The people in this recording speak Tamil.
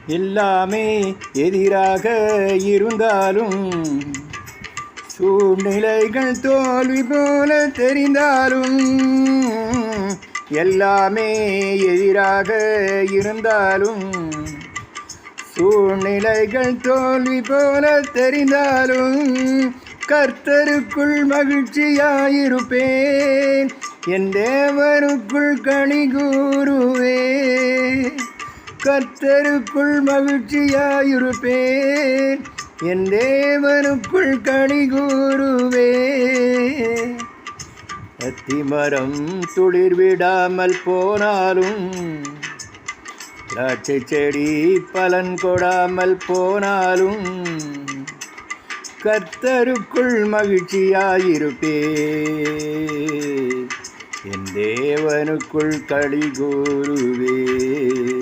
எல்லாமே எதிராக இருந்தாலும், சூழ்நிலைகள் தோல்வி போல தெரிந்தாலும், எல்லாமே எதிராக இருந்தாலும், சூழ்நிலைகள் தோல்வி போல தெரிந்தாலும், கர்த்தருக்குள் மகிழ்ச்சியாயிருப்பேன், என் தேவனுக்குள் களி கூறுவேன். கர்த்தருக்குள் மகிழ்ச்சியாயிருப்பேன், என் தேவனுக்குள் களி கூறுவேன். அத்திமரம் துளிர் விடாமல் போனாலும், திராட்சை செடி பலன் கொடாமல் போனாலும், கர்த்தருக்குள் மகிழ்ச்சியாயிருப்பேன், என் தேவனுக்குள் களி கூறுவேன்.